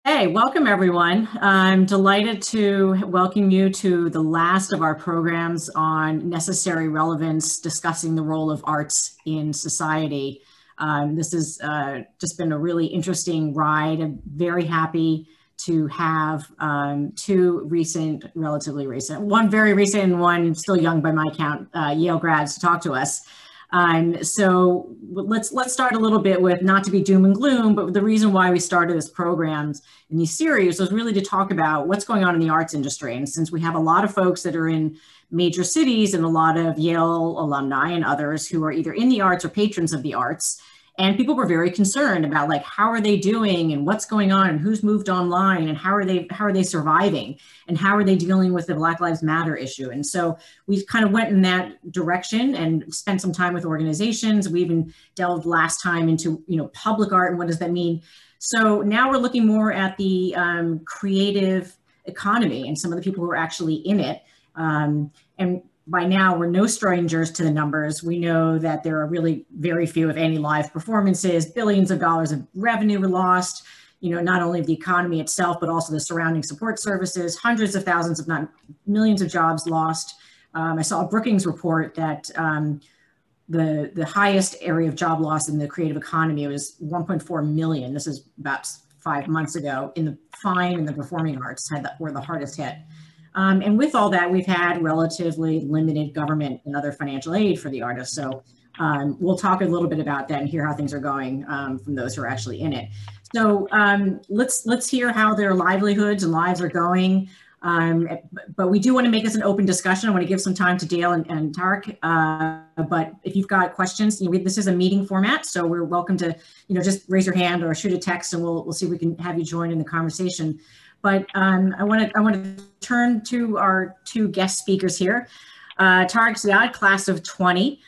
Hey, welcome everyone. I'm delighted to welcome you to the last of our programs on necessary relevance, discussing the role of arts in society. This has just been a really interesting ride. I'm very happy to have two recent, relatively recent, one very recent and one still young by my count, Yale grads to talk to us. So let's start a little bit with, not to be doom and gloom, but the reason why we started this programs in these series was really to talk about what's going on in the arts industry. And since we have a lot of folks that are in major cities and a lot of Yale alumni and others who are either in the arts or patrons of the arts, and people were very concerned about, like, how are they doing and what's going on and who's moved online and how are they surviving and how are they dealing with the Black Lives Matter issue. And so we kind of went in that direction and spent some time with organizations. We even delved last time into, public art and what does that mean. So now we're looking more at the creative economy and some of the people who are actually in it. And by now, we're no strangers to the numbers. We know that there are really very few, if any, live performances. Billions of dollars of revenue were lost, not only of the economy itself, but also the surrounding support services, hundreds of thousands, if not millions of jobs lost. I saw a Brookings report that the highest area of job loss in the creative economy was 1.4 million. This is about 5 months ago. In the fine and the performing arts were the hardest hit. And with all that, we've had relatively limited government and other financial aid for the artists. So we'll talk a little bit about that and hear how things are going from those who are actually in it. So let's hear how their livelihoods and lives are going. But we do want to make this an open discussion. I want to give some time to Dale and Taric. But if you've got questions, this is a meeting format, so we're welcome to, just raise your hand or shoot a text, and we'll see if we can have you join in the conversation. But I want to turn to our two guest speakers here. Taric ZIAD, class of 20,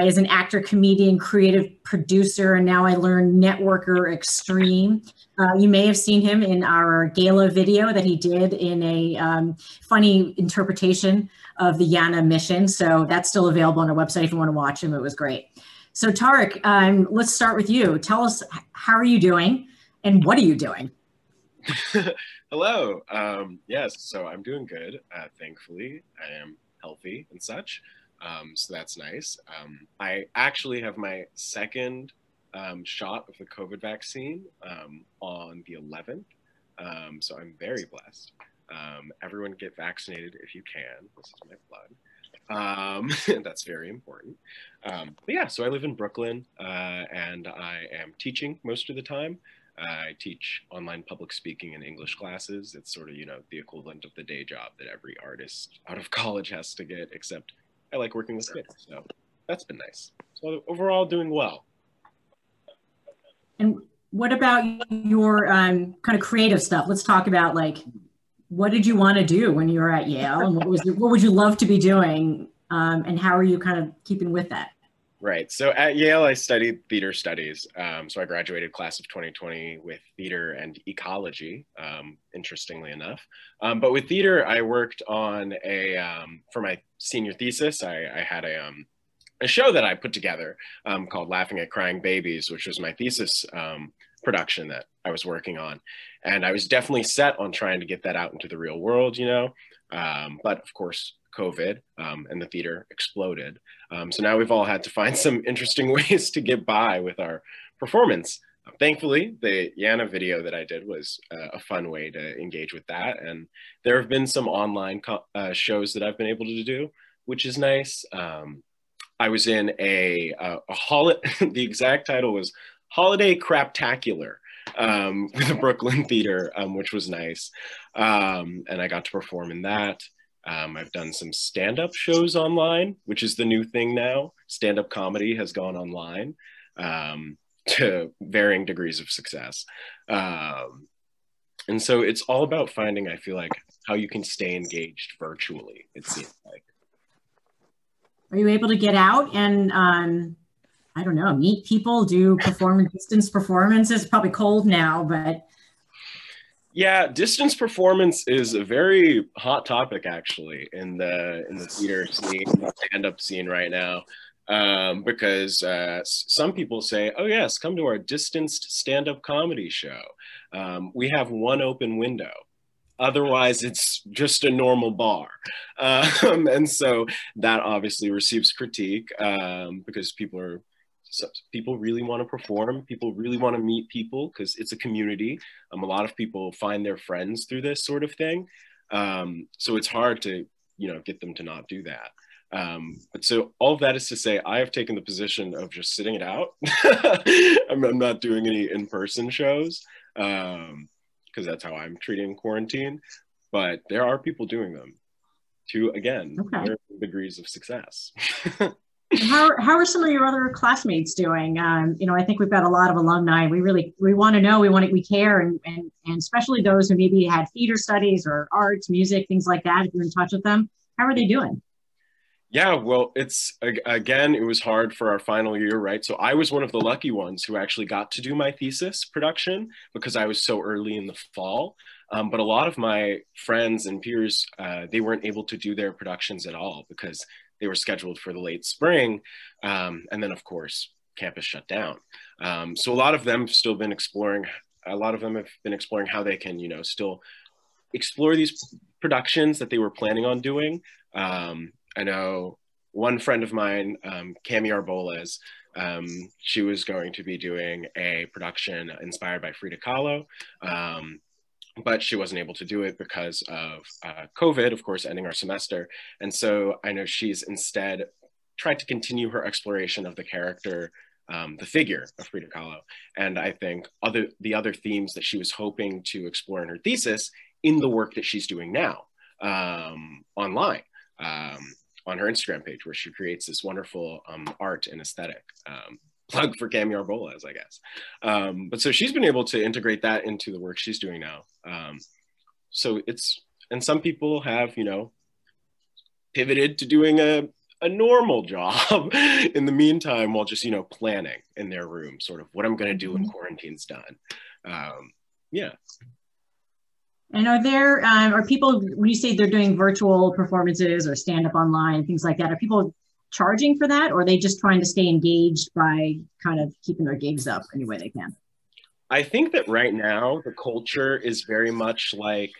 is an actor, comedian, creative producer, and now I learned networker extreme. You may have seen him in our gala video that he did in a funny interpretation of the YANA mission. So that's still available on our website if you want to watch him. It was great. So Taric, let's start with you. Tell us, how are you doing and what are you doing? Hello. Yes, so I'm doing good. Thankfully, I am healthy and such. So that's nice. I actually have my second shot of the COVID vaccine on the 11th. So I'm very blessed. Everyone get vaccinated if you can. This is my blood. That's very important. But yeah, so I live in Brooklyn and I am teaching most of the time. I teach online public speaking and English classes. It's sort of, the equivalent of the day job that every artist out of college has to get, except I like working with kids. So that's been nice. So overall, doing well. And what about your kind of creative stuff? Let's talk about, like, what did you want to do when you were at Yale, and what would you love to be doing, and how are you kind of keeping with that? Right. So at Yale, I studied theater studies. So I graduated class of 2020 with theater and ecology, interestingly enough. But with theater, I worked on for my senior thesis, I had a show that I put together called Laughing at Crying Babies, which was my thesis production that I was working on. And I was definitely set on trying to get that out into the real world, but of course, COVID and the theater exploded. So now we've all had to find some interesting ways to get by with our performance. Thankfully, the YANA video that I did was a fun way to engage with that. And there have been some online shows that I've been able to do, which is nice. I was in a holiday, the exact title was Holiday Craptacular with the Brooklyn Theater, which was nice. And I got to perform in that. I've done some stand-up shows online, which is the new thing now. Stand-up comedy has gone online to varying degrees of success. And so it's all about finding, I feel like, how you can stay engaged virtually, it seems like. Are you able to get out and, I don't know, meet people, do distance performances? It's probably cold now, but... Yeah, distance performance is a very hot topic, actually, in the theater scene, the stand-up scene right now, because some people say, "Oh yes, come to our distanced stand-up comedy show," We have one open window. Otherwise, it's just a normal bar. And so that obviously receives critique because people really want to perform. People really want to meet people because it's a community. A lot of people find their friends through this sort of thing. So it's hard to, get them to not do that. But so all of that is to say, I have taken the position of just sitting it out. I'm not doing any in-person shows. Because that's how I'm treating quarantine. But there are people doing them to, again, varying degrees of success. How are some of your other classmates doing? I think we've got a lot of alumni. We want to know, we care, and especially those who maybe had theater studies or arts, music, things like that. If you're in touch with them, how are they doing? Yeah, well, it was hard for our final year, right? So I was one of the lucky ones who actually got to do my thesis production because I was so early in the fall. But a lot of my friends and peers, they weren't able to do their productions at all because they were scheduled for the late spring. And then, of course, campus shut down. So a lot of them have still been exploring. A lot of them have been exploring how they can, still explore these productions that they were planning on doing. I know one friend of mine, Cami Arbolez, she was going to be doing a production inspired by Frida Kahlo, but she wasn't able to do it because of COVID, of course, ending our semester. And so I know she's instead tried to continue her exploration of the character, the figure of Frida Kahlo. And I think the other themes that she was hoping to explore in her thesis in the work that she's doing now online. On her Instagram page, where she creates this wonderful art and aesthetic. Plug for Cami Arbolez, I guess. But so she's been able to integrate that into the work she's doing now. So and some people have, pivoted to doing a normal job in the meantime while just, planning in their room, sort of what I'm going to do when quarantine's done. Yeah. And are people, when you say they're doing virtual performances or stand-up online, things like that, are people charging for that, or are they just trying to stay engaged by kind of keeping their gigs up any way they can? I think that right now the culture is very much like,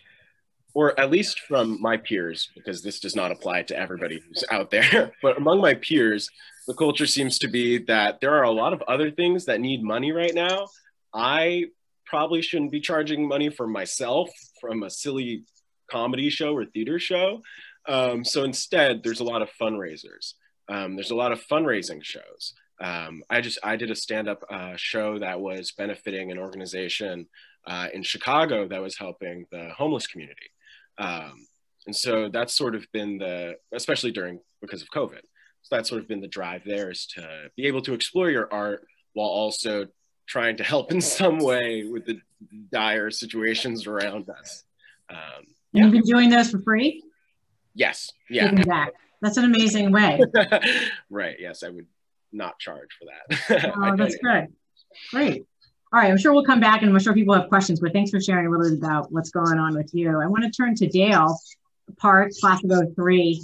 or at least from my peers, because this does not apply to everybody who's out there, but among my peers, the culture seems to be that there are a lot of other things that need money right now. I probably shouldn't be charging money for myself from a silly comedy show or theater show. So instead, there's a lot of fundraisers. There's a lot of fundraising shows. I did a stand-up show that was benefiting an organization in Chicago that was helping the homeless community. And so that's sort of been especially because of COVID. So that's sort of been the drive there, is to be able to explore your art while also trying to help in some way with the dire situations around us. And you've been doing those for free? Yes. Yeah. Giving back. That's an amazing way. Right. Yes, I would not charge for that. Oh, that's good. Great. All right. I'm sure we'll come back and I'm sure people have questions, but thanks for sharing a little bit about what's going on with you. I want to turn to Dale Park, class of 03.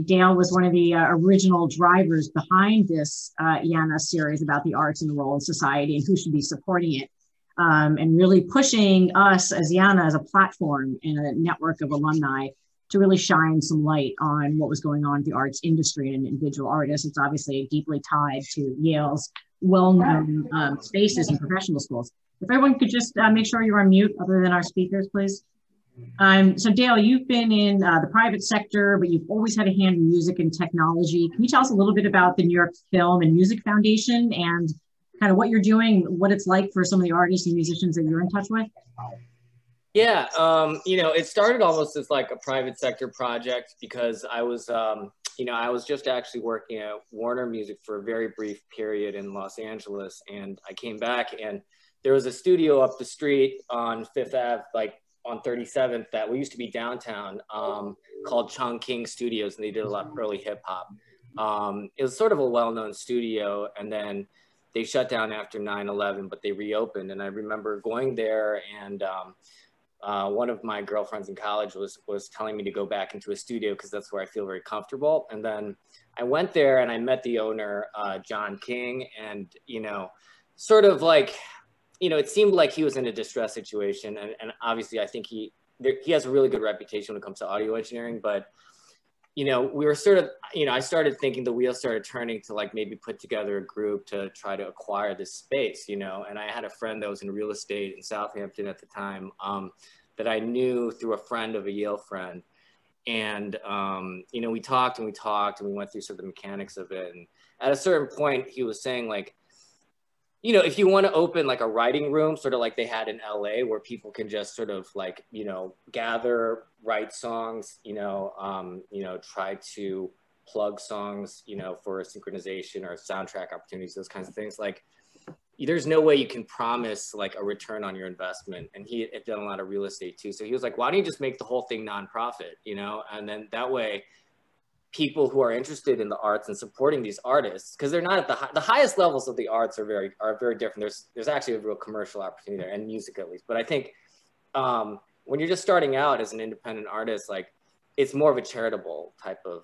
Dale was one of the original drivers behind this YANA series about the arts and the role in society and who should be supporting it, and really pushing us as YANA as a platform and a network of alumni to really shine some light on what was going on in the arts industry and individual artists. It's obviously deeply tied to Yale's well-known spaces and professional schools. If everyone could just make sure you're on mute other than our speakers, please. So Dale, you've been in the private sector, but you've always had a hand in music and technology. Can you tell us a little bit about the New York Film and Music Foundation and kind of what you're doing, what it's like for some of the artists and musicians that you're in touch with? Yeah, it started almost as like a private sector project because I was, I was just actually working at Warner Music for a very brief period in Los Angeles, and I came back and there was a studio up the street on Fifth Ave, like on 37th, that we used to be downtown, called Chung King Studios, and they did a lot of early hip hop. It was sort of a well-known studio, and then they shut down after 9/11, but they reopened, and I remember going there and one of my girlfriends in college was telling me to go back into a studio because that's where I feel very comfortable. And then I went there and I met the owner, John King, and, sort of like, you know, it seemed like he was in a distress situation. And obviously I think he has a really good reputation when it comes to audio engineering, but you know, we were sort of, you know, I started thinking the wheels started turning to like maybe put together a group to try to acquire this space, you know, and I had a friend that was in real estate in Southampton at the time that I knew through a friend of a Yale friend. And, you know, we talked and we went through sort of the mechanics of it. And at a certain point, he was saying like, you know, if you want to open like a writing room, sort of like they had in LA, where people can just sort of like, you know, gather, write songs, you know, try to plug songs, you know, for synchronization or soundtrack opportunities, those kinds of things. Like, there's no way you can promise like a return on your investment. And he had done a lot of real estate too. So he was like, why don't you just make the whole thing nonprofit, you know? And then that way, people who are interested in the arts and supporting these artists, because they're not at the highest levels of the arts are very different. There's actually a real commercial opportunity there, and music at least. But I think when you're just starting out as an independent artist, like it's more of a charitable type of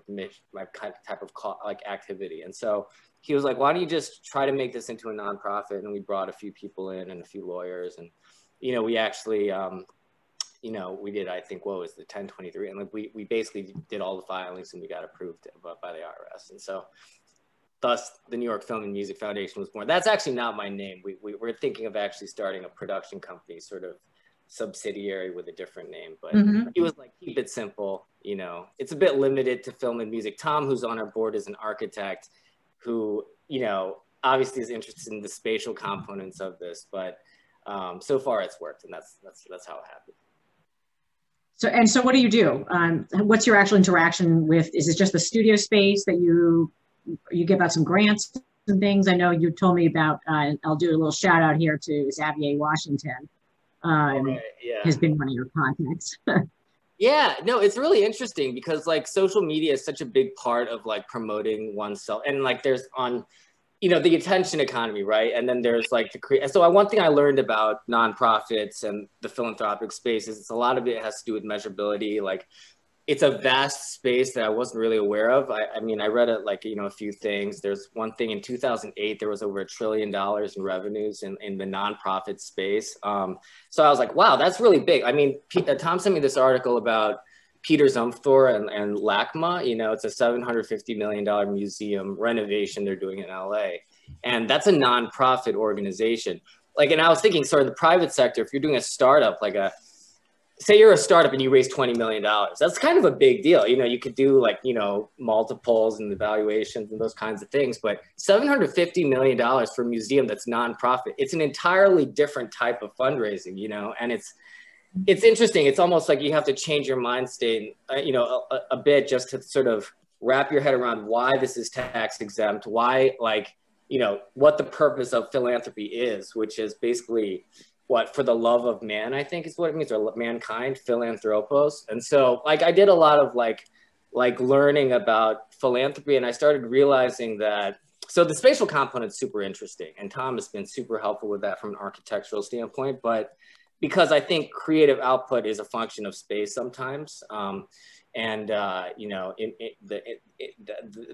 mission, type of like activity. And so he was like, why don't you just try to make this into a nonprofit? And we brought a few people in and a few lawyers, and you know, we actually you know, we did, I think, what was the 1023? And like we basically did all the filings and we got approved by the IRS. And so thus the New York Film and Music Foundation was born. That's actually not my name. We're thinking of actually starting a production company, sort of subsidiary with a different name. But he was like, keep it simple. You know, it's a bit limited to film and music. Tom, who's on our board, is an architect who, you know, obviously is interested in the spatial components of this, but so far it's worked, and that's how it happened. So what do you do? What's your actual interaction with, is it just the studio space that you give out some grants and things? I know you told me about, I'll do a little shout out here to Xavier Washington. Right, yeah. Has been one of your contacts. Yeah, no, it's really interesting because like social media is such a big part of like promoting oneself, and like there's on, you know, the attention economy, right? And then there's like the create. So one thing I learned about nonprofits and the philanthropic space is it's a lot of it has to do with measurability. Like it's a vast space that I wasn't really aware of. I mean, I read it like, you know, a few things. There's one thing in 2008, there was over $1 trillion in revenues in the nonprofit space. So I was like, wow, that's really big. I mean, Tom sent me this article about Peter Zumthor and LACMA, you know, it's a $750 million museum renovation they're doing in LA. And that's a nonprofit organization. Like, and I was thinking sort of the private sector, if you're doing a startup, like say you're a startup and you raise $20 million, that's kind of a big deal. You know, you could do like, you know, multiples and evaluations and those kinds of things, but $750 million for a museum that's nonprofit, it's an entirely different type of fundraising, you know, and it's interesting. It's almost like you have to change your mind state, you know, a bit just to sort of wrap your head around why this is tax exempt, why, like, you know, what the purpose of philanthropy is, which is basically what, for the love of man, I think is what it means, or mankind, philanthropos. And so like I did a lot of like learning about philanthropy, and I started realizing that, so the spatial component is super interesting, and Tom has been super helpful with that from an architectural standpoint, but because I think creative output is a function of space sometimes. You know,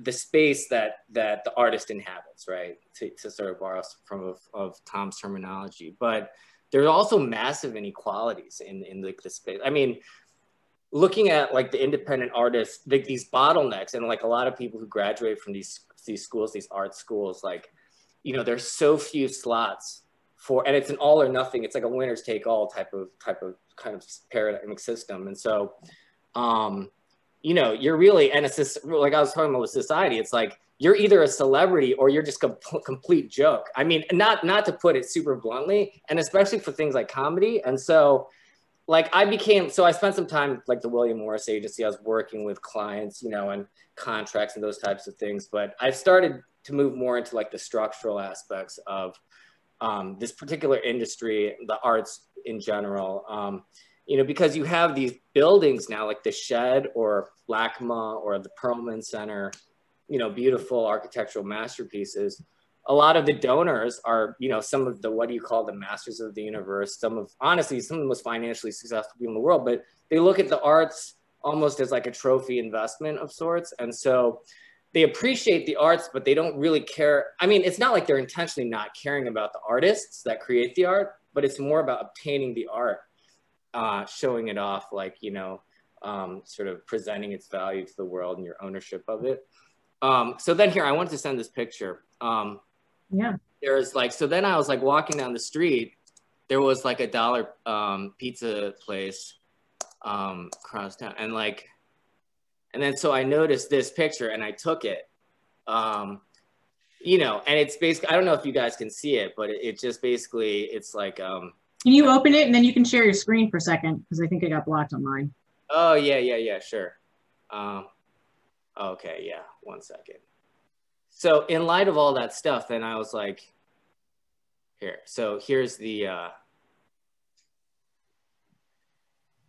the space that the artist inhabits, right? To sort of borrow from of Tom's terminology. But there's also massive inequalities in the space. I mean, looking at like the independent artists, like these bottlenecks, and like a lot of people who graduate from these schools, these art schools, like, you know, there's so few slots and it's an all or nothing. It's like a winners take all type of kind of paradigmic system. And so, you know, you're really, and it's like I was talking about with society, it's like, you're either a celebrity or you're just a complete joke. I mean, not to put it super bluntly, and especially for things like comedy. And so like I spent some time like the William Morris Agency. I was working with clients, you know, and contracts and those types of things. But I've started to move more into like the structural aspects of this particular industry, the arts in general, you know, because you have these buildings now, like the Shed or LACMA or the Perlman Center, you know, beautiful architectural masterpieces. A lot of the donors are, you know, some of the, what do you call the masters of the universe? Honestly, some of the most financially successful people in the world, but they look at the arts almost as like a trophy investment of sorts. And so they appreciate the arts, but they don't really care. I mean, it's not like they're intentionally not caring about the artists that create the art, but it's more about obtaining the art, showing it off, like, you know, sort of presenting its value to the world and your ownership of it. So then here, I wanted to send this picture. Yeah. There's like, so then I was like walking down the street, there was like a dollar pizza place across town, and like, and then so I noticed this picture and I took it, you know, and it's basically, I don't know if you guys can see it, but it just basically, it's like. Can you open it and then you can share your screen for a second? Because I think it got blocked on mine. Oh, yeah, sure. Okay, yeah, 1 second. So in light of all that stuff, then I was like, here, so here's the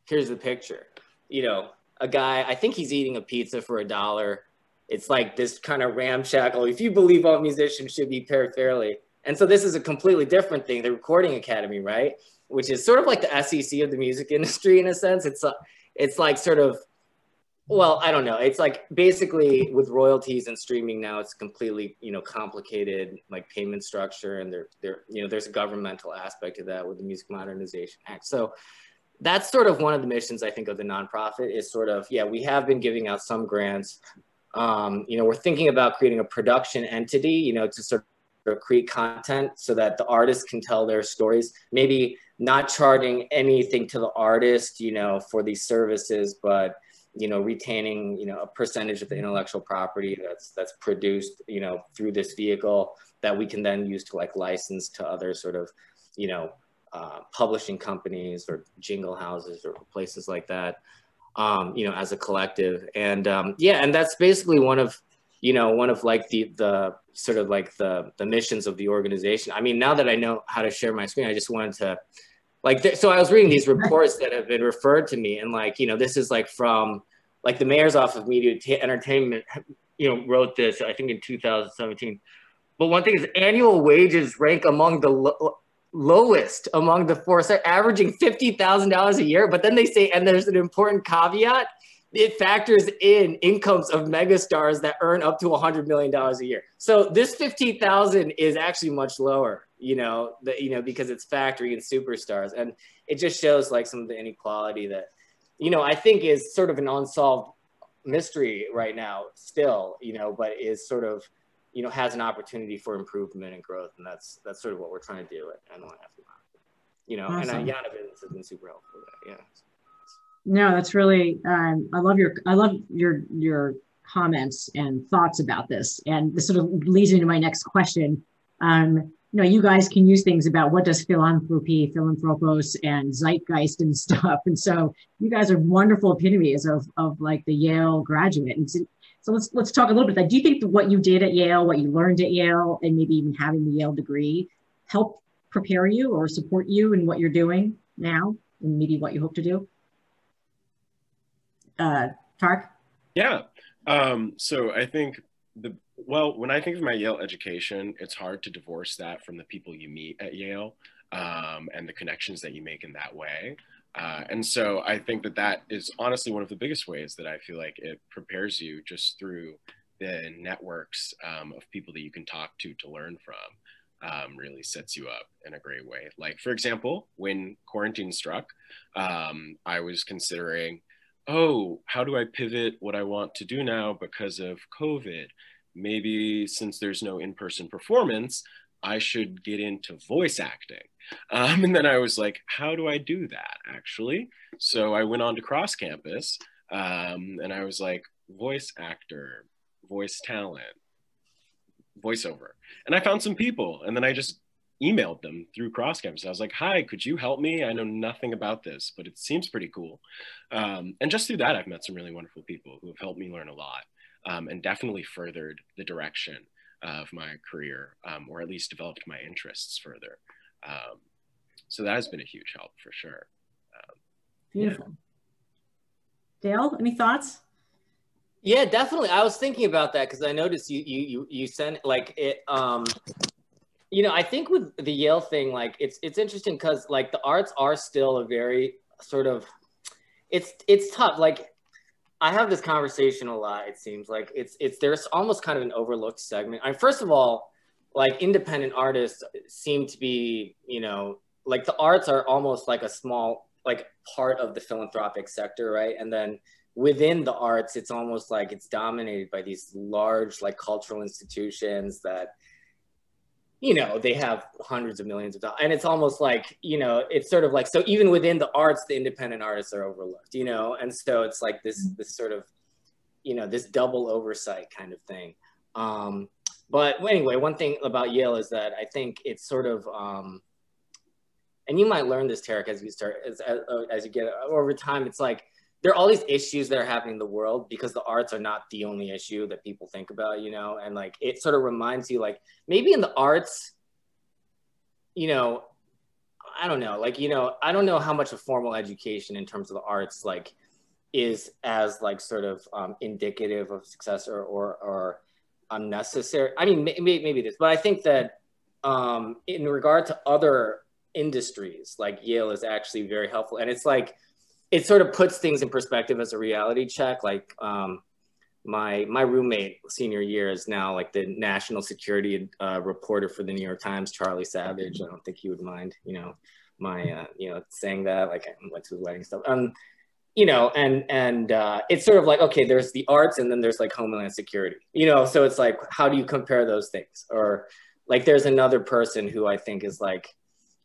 picture. You know, a guy, I think he's eating a pizza for $1. It's like this kind of ramshackle, if you believe all musicians should be paid fairly. And so this is a completely different thing, the Recording Academy, right? Which is sort of like the SEC of the music industry in a sense. It's like sort of, well, I don't know. It's like basically with royalties and streaming now, it's completely, you know, complicated like payment structure, and you know, there's a governmental aspect to that with the Music Modernization Act. So that's sort of one of the missions, I think, of the nonprofit is sort of, yeah, we have been giving out some grants. You know, we're thinking about creating a production entity, you know, to sort of create content so that the artists can tell their stories, maybe not charging anything to the artist, you know, for these services, but, you know, retaining, you know, a percentage of the intellectual property that's produced, you know, through this vehicle that we can then use to like license to other sort of, you know, publishing companies or jingle houses or places like that, you know, as a collective. And yeah, and that's basically one of like the sort of like the missions of the organization. I mean, now that I know how to share my screen, I just wanted to like, so I was reading these reports that have been referred to me, and like, you know, this is like from like the Mayor's Office of Media Entertainment, you know, wrote this, I think in 2017. But one thing is annual wages rank among the lowest among the four, averaging $50,000 a year. But then they say, and there's an important caveat, it factors in incomes of megastars that earn up to $100 million a year. So this 15,000 is actually much lower, you know, because it's factoring in superstars. And it just shows like some of the inequality that, you know, I think is sort of an unsolved mystery right now still, you know, but is sort of, you know, has an opportunity for improvement and growth. And that's sort of what we're trying to do at NYFMF, you know, awesome. And YANA business has been super helpful with that, yeah. No, that's really, I love your comments and thoughts about this. And this sort of leads into my next question. You know, you guys can use things about what does philanthropy, philanthropos, and zeitgeist and stuff. And so you guys are wonderful epitomes of like the Yale graduate. And so let's talk a little bit. Do you think that what you did at Yale, what you learned at Yale, and maybe even having the Yale degree help prepare you or support you in what you're doing now and maybe what you hope to do? Taric? Yeah. So I think when I think of my Yale education, it's hard to divorce that from the people you meet at Yale and the connections that you make in that way. And so I think that is honestly one of the biggest ways that I feel like it prepares you, just through the networks of people that you can talk to learn from. Really sets you up in a great way. Like, for example, when quarantine struck, I was considering, oh, how do I pivot what I want to do now because of COVID? Maybe since there's no in-person performance, I should get into voice acting. And then I was like, how do I do that actually? So I went on to cross campus and I was like, voice actor, voice talent, voiceover. And I found some people, and then I just emailed them through cross campus. I was like, hi, could you help me? I know nothing about this, but it seems pretty cool. And just through that, I've met some really wonderful people who have helped me learn a lot and definitely furthered the direction of my career, or at least developed my interests further. So that has been a huge help for sure. Beautiful. Yeah. Dale, any thoughts? Yeah, definitely. I was thinking about that because I noticed you sent like it. You know, I think with the Yale thing, like it's interesting because like the arts are still a very sort of, it's tough. Like I have this conversation a lot. It seems like there's almost kind of an overlooked segment. First of all, like independent artists seem to be, you know, like the arts are almost like a small, like part of the philanthropic sector, right? And then within the arts, it's almost like it's dominated by these large, like cultural institutions that, you know, they have hundreds of millions of dollars. And it's almost like, you know, it's sort of like, so even within the arts, the independent artists are overlooked, you know? And so it's like this sort of, you know, this double oversight kind of thing. But anyway, one thing about Yale is that I think it's sort of, and you might learn this, Taric, as you start, as you get over time, it's like, there are all these issues that are happening in the world because the arts are not the only issue that people think about, you know? And like, it sort of reminds you, like, maybe in the arts, you know, I don't know, like, you know, I don't know how much of formal education in terms of the arts, like, is as like sort of indicative of success or unnecessary. I mean, maybe it is, but I think that in regard to other industries, like Yale is actually very helpful. And it's like, it sort of puts things in perspective as a reality check. Like my roommate senior year is now like the national security reporter for the New York Times, Charlie Savage. I don't think he would mind, you know, my, you know, saying that, like I went to his wedding stuff. You know, and it's sort of like, okay, there's the arts and then there's like Homeland Security, you know? So it's like, how do you compare those things? Or like, there's another person who I think is like,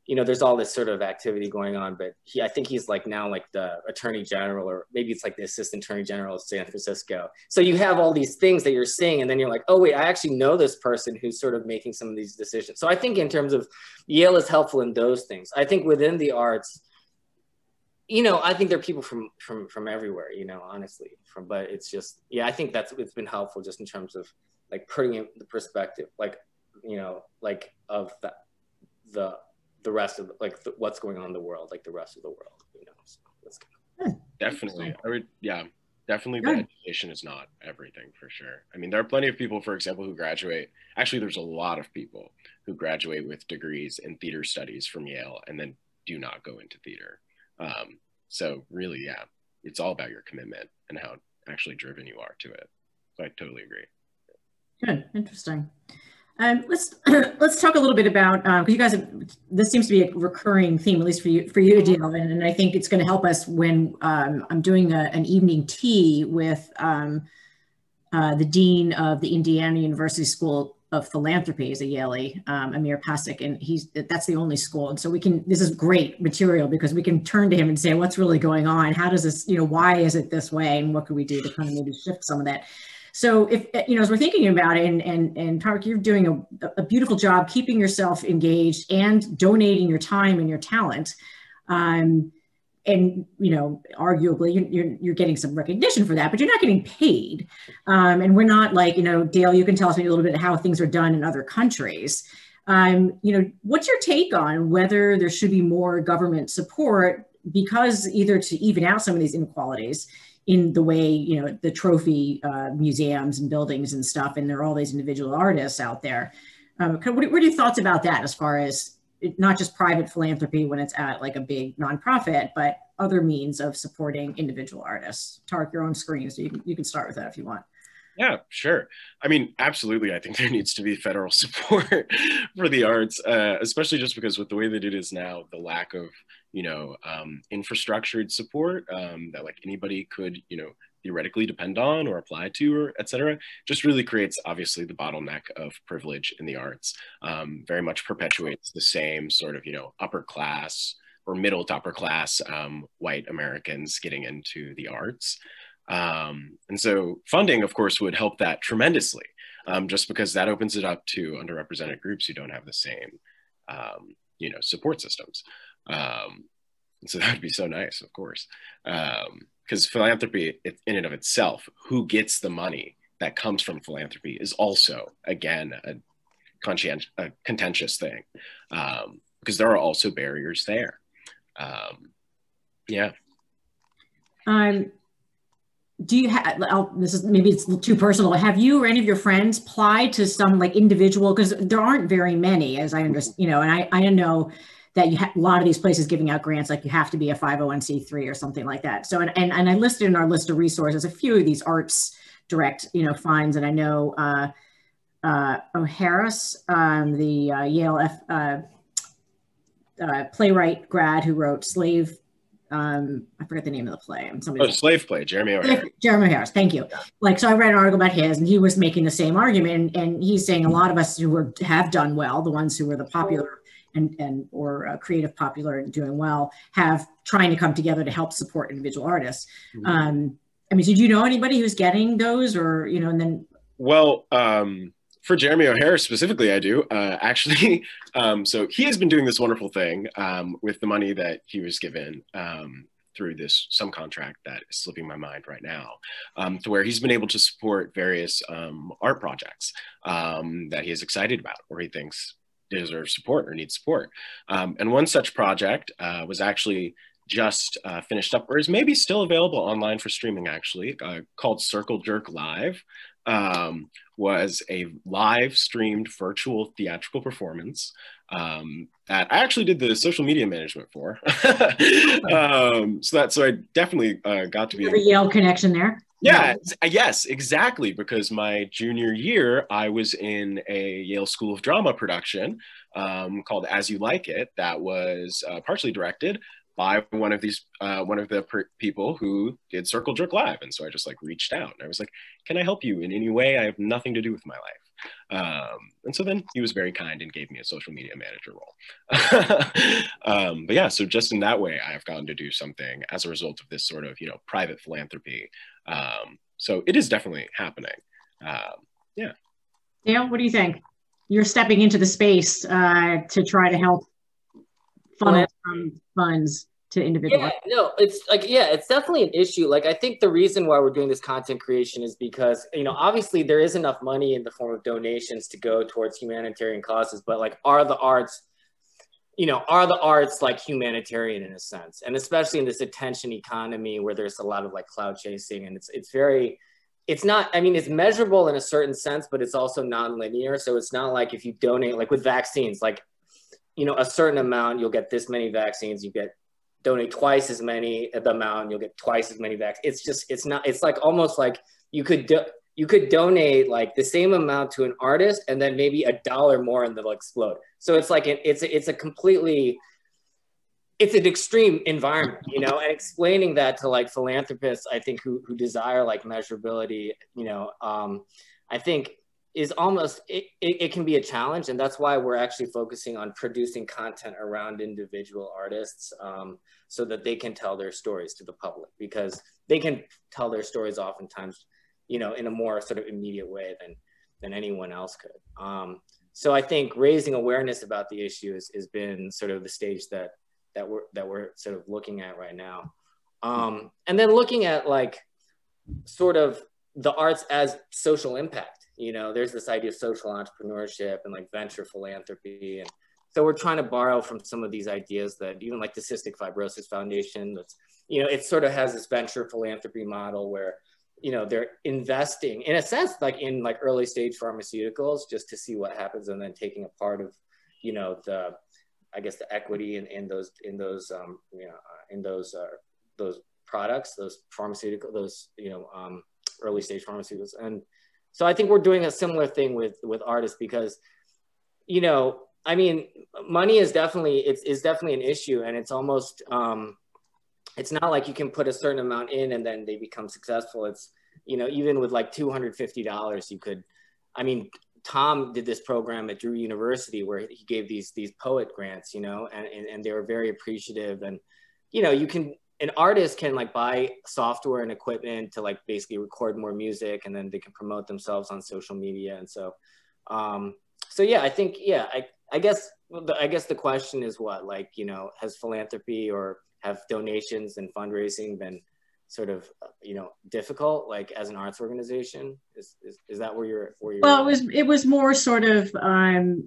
you know, there's all this sort of activity going on, but I think he's like now like the attorney general, or maybe it's like the assistant attorney general of San Francisco. So you have all these things that you're seeing, and then you're like, oh wait, I actually know this person who's sort of making some of these decisions. So I think in terms of Yale is helpful in those things. I think within the arts, you know, I think there are people from everywhere, you know, honestly, but it's just, yeah, I think it's been helpful just in terms of like putting in the perspective, like, you know, like of the rest of what's going on in the world, like the rest of the world, you know. So that's kind of definitely. Definitely the education is not everything, for sure. I mean, there are plenty of people, for example, who graduate. Actually, there's a lot of people who graduate with degrees in theater studies from Yale and then do not go into theater. So really, yeah, it's all about your commitment and how actually driven you are to it. So I totally agree. Good, interesting. Let's talk a little bit about, because you guys this seems to be a recurring theme, at least for you, Adil, and I think it's going to help us when I'm doing an evening tea with the dean of the Indiana University School of Philanthropy, is a Yale, Amir Pasek, and that's the only school, and so this is great material because we can turn to him and say, what's really going on? How does this, you know, why is it this way, and what can we do to kind of maybe shift some of that? So if, you know, as we're thinking about it, and Taric, you're doing a beautiful job keeping yourself engaged and donating your time and your talent. And, you know, arguably you're getting some recognition for that, but you're not getting paid. And we're not like, you know, Dale, you can tell us maybe a little bit how things are done in other countries. You know, what's your take on whether there should be more government support, because either to even out some of these inequalities in the way, you know, the trophy museums and buildings and stuff, and there are all these individual artists out there. What are your thoughts about that, as far as not just private philanthropy when it's at like a big nonprofit, but other means of supporting individual artists? Taric, your own screen, so you can start with that if you want. Yeah, sure. I mean, absolutely. I think there needs to be federal support for the arts, especially just because with the way that it is now, the lack of, you know, infrastructured support that like anybody could, you know, theoretically depend on or apply to, or et cetera, just really creates obviously the bottleneck of privilege in the arts. Very much perpetuates the same sort of, you know, upper class or middle to upper class white Americans getting into the arts. And so funding, of course, would help that tremendously, just because that opens it up to underrepresented groups who don't have the same, you know, support systems. And so that would be so nice, of course, because philanthropy in and of itself, who gets the money that comes from philanthropy is also, again, a contentious thing, because there are also barriers there. Yeah. Do you have, this is maybe it's too personal, have you or any of your friends applied to some like individual, because there aren't very many, as I understand, you know, and I know that a lot of these places giving out grants, like you have to be a 501c3 or something like that. So, and I listed in our list of resources a few of these arts direct, funds. And I know O'Harris, the Yale playwright grad who wrote Slave, I forget the name of the play. Slave Play, Jeremy O'Harris. Jeremy O'Harris, thank you. Yeah. So I read an article about his, and he was making the same argument, and he's saying a lot of us who have done well, the ones who were the popular or creative popular and doing well, have trying to come together to help support individual artists. Mm-hmm. Did you know anybody who's getting those, or and then? Well, for Jeremy O'Harris specifically, I do actually. So he has been doing this wonderful thing with the money that he was given through some contract that is slipping my mind right now, to where he's been able to support various art projects that he is excited about, or he thinks deserves support or needs support. And one such project was actually just finished up, or is maybe still available online for streaming, actually, called Circle Jerk Live. Was a live streamed virtual theatrical performance that I actually did the social media management for. So I definitely got to be a Yale connection there. Yeah, yes, exactly. Because my junior year, I was in a Yale School of Drama production called As You Like It, that was partially directed by one of the people who did Circle Jerk Live. And so I just reached out and I was like, can I help you in any way? I have nothing to do with my life. And so then he was very kind and gave me a social media manager role. But yeah, so just in that way, I have gotten to do something as a result of this sort of, private philanthropy. So it is definitely happening. Yeah. Dale, what do you think? You're stepping into the space to try to help funnel funds to individuals. Yeah, no, it's definitely an issue. I think the reason why we're doing this content creation is because, obviously there is enough money in the form of donations to go towards humanitarian causes, but are the arts humanitarian in a sense? And especially in this attention economy where there's a lot of cloud chasing, and it's measurable in a certain sense, but it's also non-linear. So it's not like if you donate, with vaccines, a certain amount, you'll get this many vaccines, donate twice as many the amount, you'll get twice as many vaccines. It's almost like you could donate the same amount to an artist and then maybe $1 more and they'll explode. So it's it's an extreme environment, and explaining that to philanthropists, I think who desire measurability, I think is almost, it can be a challenge. And that's why we're actually focusing on producing content around individual artists so that they can tell their stories to the public, because they can tell their stories oftentimes, in a more sort of immediate way than anyone else could. So I think raising awareness about the issue has been sort of the stage that we're sort of looking at right now. And then looking at sort of the arts as social impact. There's this idea of social entrepreneurship and venture philanthropy. And so we're trying to borrow from some of these ideas that even the Cystic Fibrosis Foundation, that's, it sort of has this venture philanthropy model where, they're investing in a sense, in early stage pharmaceuticals just to see what happens, and then taking a part of, the equity in those products, those pharmaceutical, early stage pharmaceuticals. And so I think we're doing a similar thing with artists, because, money is definitely an issue, and it's almost, it's not like you can put a certain amount in and then they become successful. It's, even with $250, you could, Tom did this program at Drew University where he gave these poet grants, and they were very appreciative. And, an artist can buy software and equipment to basically record more music, and then they can promote themselves on social media. And so, yeah, I think, I guess the question is what, has philanthropy or have donations and fundraising been sort of, difficult, as an arts organization? Is that where you're? Well, it was more sort of, do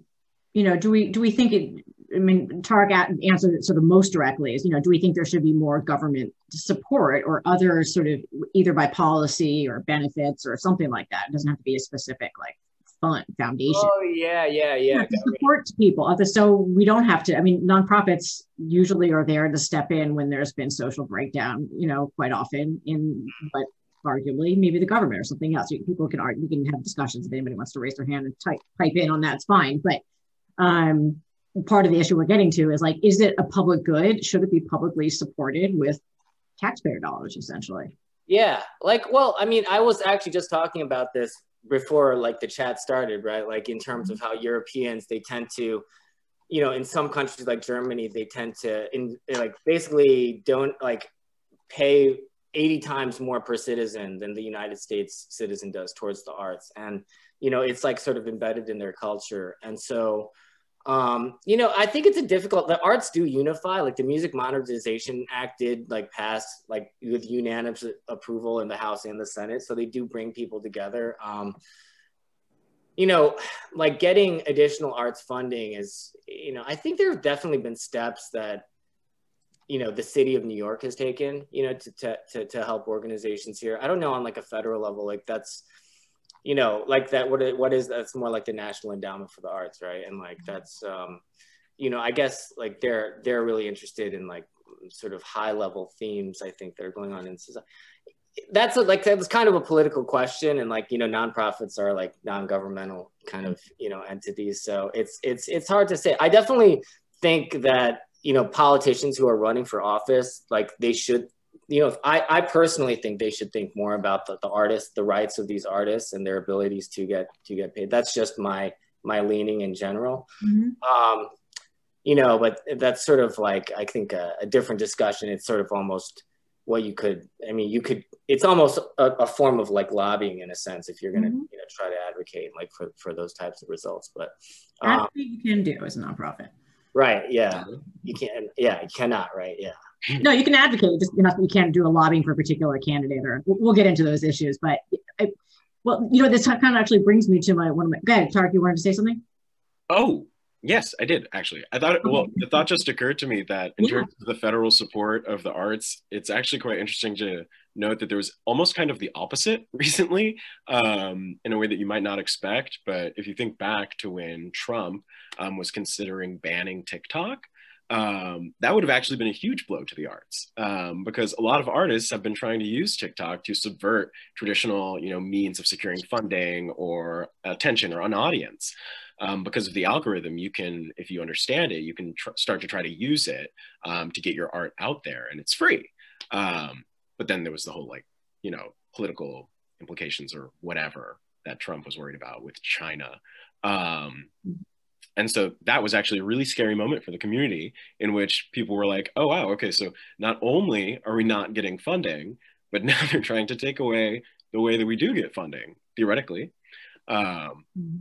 we think it, Taric answered it sort of most directly is, do we think there should be more government support or other sort of either by policy or benefits or something like that? It doesn't have to be a specific foundation. Oh yeah. To support people. So we don't have to, I mean, nonprofits usually are there to step in when there's been social breakdown, quite often but arguably maybe the government or something else. People can argue, we can have discussions if anybody wants to raise their hand and pipe in on that, it's fine. But part of the issue we're getting to is like, is it a public good? Should it be publicly supported with taxpayer dollars, essentially? Yeah, well, I mean, I was actually just talking about this before like the chat started, right? Like in terms of how Europeans, they tend to, in some countries like Germany, they tend to basically don't like pay 80 times more per citizen than the United States citizen does towards the arts. And, it's like sort of embedded in their culture. And so, I think it's the arts do unify, like the Music Modernization Act did like pass like with unanimous approval in the House and the Senate. So they do bring people together. Like getting additional arts funding is, I think there have definitely been steps that, the city of New York has taken, to help organizations here. I don't know on like a federal level, like that's, like that, what is that's more like the National Endowment for the Arts, right? And like that's, I guess like they're really interested in like sort of high level themes, I think, that are going on in society. That's kind of a political question, and like nonprofits are like non-governmental kind of entities, so it's hard to say. I definitely think that politicians who are running for office, like they should. I personally think they should think more about the artists, the rights of these artists, and their abilities to get paid. That's just my leaning in general. Mm-hmm. But that's sort of like, I think a different discussion. It's sort of almost what it's almost a form of like lobbying in a sense, if you're going to mm-hmm. Try to advocate like for those types of results. But that's what you can do as a nonprofit. Right. Yeah. You can't. Yeah. You cannot. Right. Yeah. No, you can advocate. Just you can't do a lobbying for a particular candidate, or we'll get into those issues. But this kind of actually brings me to one of my. Go ahead, Taric. You wanted to say something? Oh, yes, I did actually. I thought. Well, the thought just occurred to me that in terms of the federal support of the arts, it's actually quite interesting to note that there was almost kind of the opposite recently, in a way that you might not expect. But if you think back to when Trump was considering banning TikTok. That would have actually been a huge blow to the arts, because a lot of artists have been trying to use TikTok to subvert traditional, means of securing funding or attention or an audience. Because of the algorithm, you can, if you understand it, you can start to try to use it to get your art out there, and it's free. But then there was the whole political implications or whatever that Trump was worried about with China. And so that was actually a really scary moment for the community, in which people were like, oh, wow, okay, so not only are we not getting funding, but now they're trying to take away the way that we do get funding, theoretically. So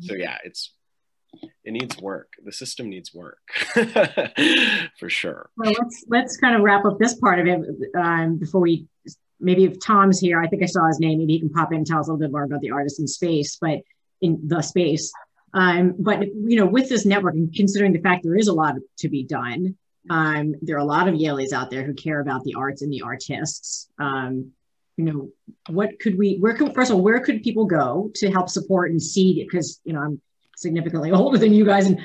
yeah, it needs work. The system needs work, for sure. Well, let's kind of wrap up this part of it before we, maybe if Tom's here, I think I saw his name, maybe he can pop in and tell us a little bit more about the artist in space, but in the space. But with this network, and considering the fact there is a lot to be done, there are a lot of Yaleys out there who care about the arts and the artists. What could first of all, where could people go to help support and seed? Because I'm significantly older than you guys, and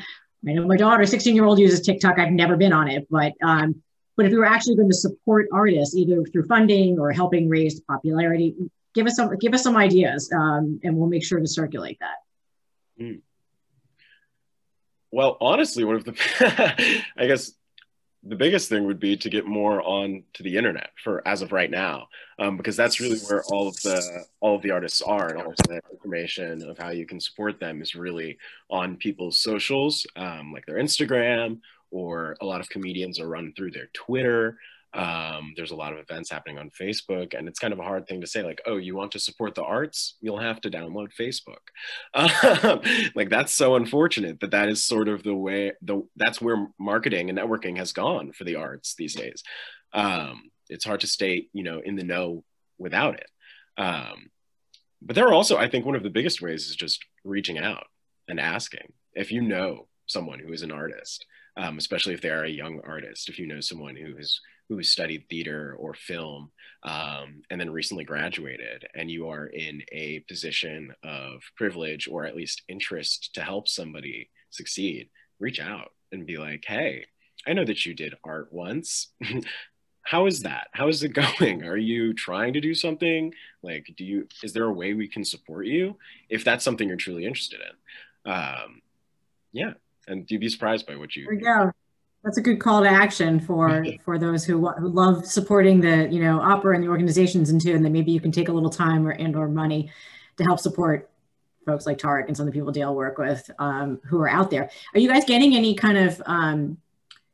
I know my daughter, 16-year-old, uses TikTok. I've never been on it, but if we were actually going to support artists, either through funding or helping raise popularity, give us some ideas, and we'll make sure to circulate that. Mm. Well, honestly, one of the, I guess the biggest thing would be to get more on to the internet as of right now, because that's really where all of the artists are, and all of the information of how you can support them is really on people's socials, like their Instagram, or a lot of comedians are run through their Twitter. There's a lot of events happening on Facebook, and it's kind of a hard thing to say, like, oh, you want to support the arts? You'll have to download Facebook. Like, that's so unfortunate that is sort of the way, that's where marketing and networking has gone for the arts these days. It's hard to stay, in the know without it. But there are also, I think one of the biggest ways is just reaching out and asking. If you know someone who is an artist, especially if they are a young artist, if you know someone who has who studied theater or film and then recently graduated, and you are in a position of privilege or at least interest to help somebody succeed, reach out and be like, hey, I know that you did art once. How is that? How is it going? Are you trying to do something? Like, is there a way we can support you if that's something you're truly interested in? Yeah, and you'd be surprised by what you. There we go. That's a good call to action for those who love supporting the opera and the organizations, and then maybe you can take a little time or money to help support folks like Taric and some of the people Dale work with who are out there. Are you guys getting any kind of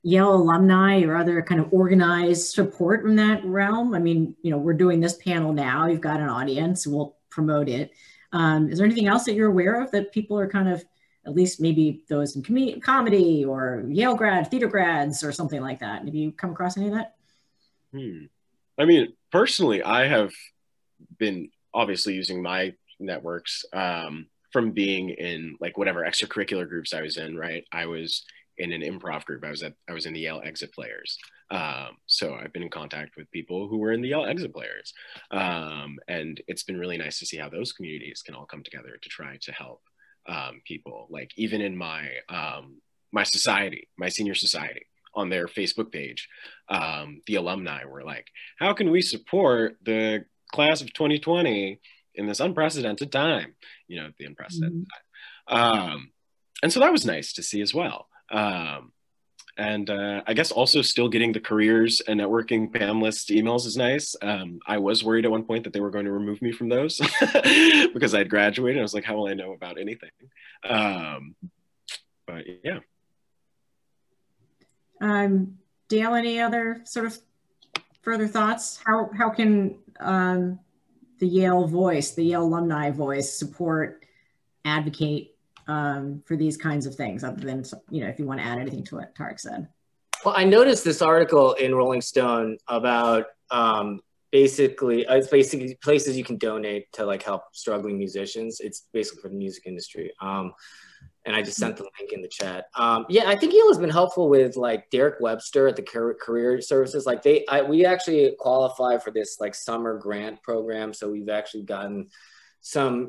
Yale alumni or other kind of organized support in that realm? I mean, we're doing this panel now. You've got an audience. We'll promote it. Is there anything else that you're aware of that people are kind of, at least maybe those in comedy or Yale grads, theater grads, or something like that? Have you come across any of that? I mean, personally, I have been obviously using my networks from being in like whatever extracurricular groups I was in, right? I was in an improv group. I was in the Yale Exit Players. So I've been in contact with people who were in the Yale Exit Players. And it's been really nice to see how those communities can all come together to try to help people. Like even in my society, my senior society, on their Facebook page, the alumni were like, how can we support the class of 2020 in this unprecedented time? The unprecedented time. And so that was nice to see as well. And I guess also still getting the careers and networking PAM list emails is nice. I was worried at one point that they were going to remove me from those because I'd graduated. I was like, how will I know about anything? But yeah. Dale, any other sort of further thoughts? How can the Yale voice, the Yale alumni voice, support, advocate for these kinds of things, other than, if you want to add anything to what Taric said? Well, I noticed this article in Rolling Stone about basically places you can donate to like help struggling musicians. It's basically for the music industry. And I just sent the link in the chat. Yeah, I think Yale has been helpful with like Derek Webster at the career services. Like we actually qualify for this like summer grant program. So we've actually gotten some,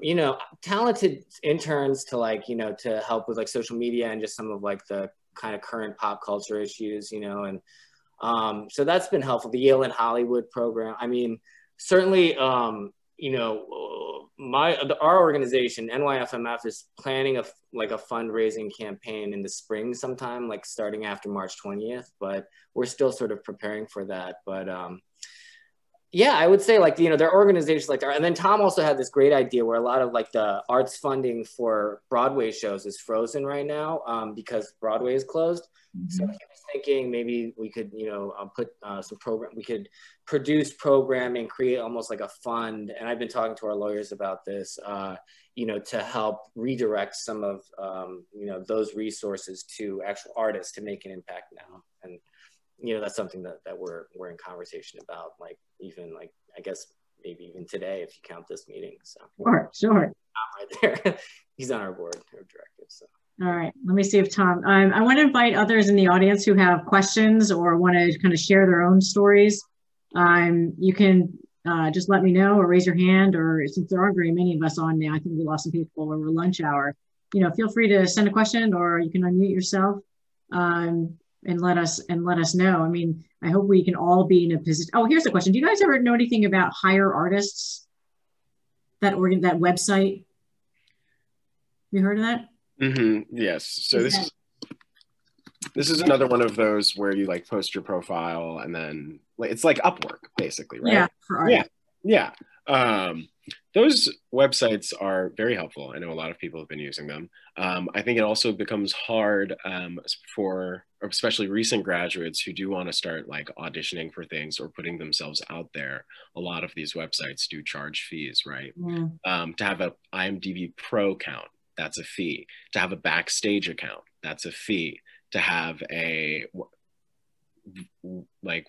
talented interns to like, to help with like social media and just some of like the kind of current pop culture issues, and so that's been helpful. The Yale in Hollywood program. I mean, certainly, our organization, NYFMF, is planning a fundraising campaign in the spring sometime, like starting after March 20th, but we're still sort of preparing for that. But yeah, I would say like, there are organizations like that. And then Tom also had this great idea where a lot of like the arts funding for Broadway shows is frozen right now because Broadway is closed. Mm-hmm. So I was thinking maybe we could, put some program, we could produce programming, create almost like a fund. And I've been talking to our lawyers about this, to help redirect some of, those resources to actual artists to make an impact now. And that's something that we're in conversation about, like even like, I guess maybe even today, if you count this meeting. So sure. Right there. He's on our board of directors. So. All right, let me see if Tom, I want to invite others in the audience who have questions or want to kind of share their own stories. You can just let me know or raise your hand, or since there aren't very many of us on now, I think we lost some people over lunch hour. Feel free to send a question, or you can unmute yourself. And let us know. I mean, I hope we can all be in a position. Oh, here's a question. Do you guys ever know anything about Hire Artists? That website? You heard of that? Mm-hmm. Yes. So this is another one of those where you like post your profile and then it's like Upwork basically, right? Yeah. For artists. Yeah. Those websites are very helpful. I know a lot of people have been using them. I think it also becomes hard for especially recent graduates who do want to start like auditioning for things or putting themselves out there. A lot of these websites do charge fees, right? Yeah. To have a IMDb Pro account, that's a fee. To have a Backstage account, that's a fee. To have a, like,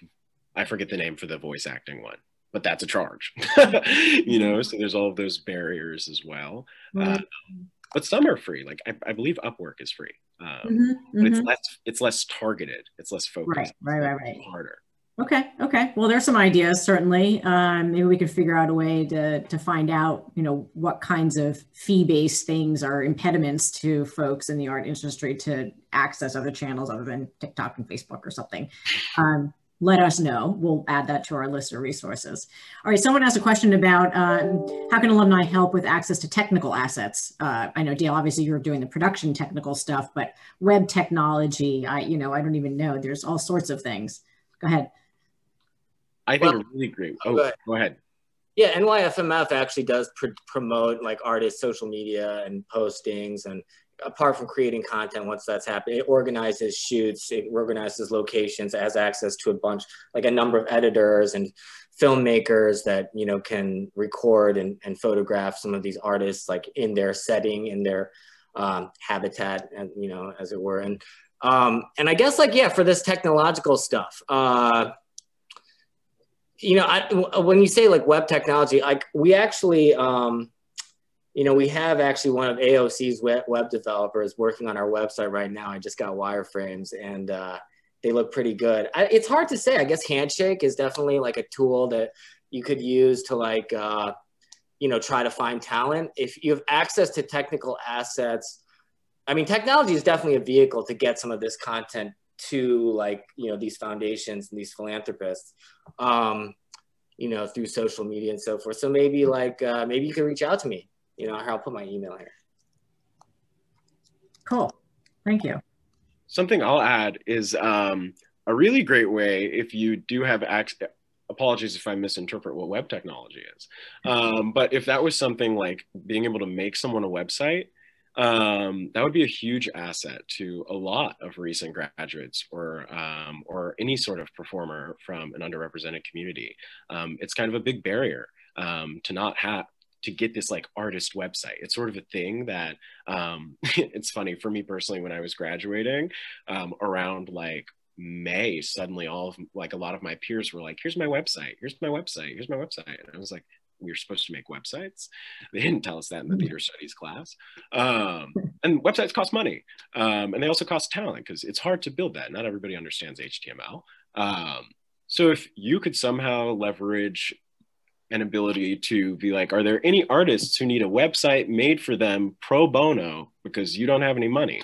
I forget the name for the voice acting one, but that's a charge, so there's all of those barriers as well. But some are free. Like I believe Upwork is free, but it's less targeted. It's less focused. Right. Harder. Okay. Okay. Well, there's some ideas, certainly. Maybe we could figure out a way to find out, what kinds of fee-based things are impediments to folks in the art industry to access other channels other than TikTok and Facebook or something. Let us know. We'll add that to our list of resources. All right. Someone asked a question about how can alumni help with access to technical assets? I know, Dale, obviously you're doing the production technical stuff, but web technology, I don't even know. There's all sorts of things. Go ahead. I think a really great. Oh, go ahead. Yeah, NYFMF actually does promote like artists' social media and postings, and apart from creating content, once that's happened, it organizes shoots, it organizes locations, it has access to a number of editors and filmmakers that can record and photograph some of these artists like in their setting, in their habitat, and as it were. And I guess for this technological stuff. When you say like web technology, we actually, we have actually one of AOC's web developers working on our website right now. I just got wireframes and they look pretty good. It's hard to say. I guess Handshake is definitely like a tool that you could use to try to find talent. If you have access to technical assets, I mean, technology is definitely a vehicle to get some of this content to these foundations and these philanthropists, through social media and so forth. So maybe maybe you can reach out to me, I'll put my email here. Cool. Thank you. Something I'll add is a really great way if you do have access. Apologies if I misinterpret what web technology is. But if that was something like being able to make someone a website, that would be a huge asset to a lot of recent graduates or any sort of performer from an underrepresented community. It's kind of a big barrier to not have to get this like artist website. It's sort of a thing that it's funny for me personally when I was graduating around like May, suddenly a lot of my peers were like, here's my website, here's my website, here's my website. And I was like, we were supposed to make websites. They didn't tell us that in the theater studies class. And websites cost money. And they also cost talent because it's hard to build that. Not everybody understands HTML. So if you could somehow leverage an ability to be like, are there any artists who need a website made for them pro bono because you don't have any money?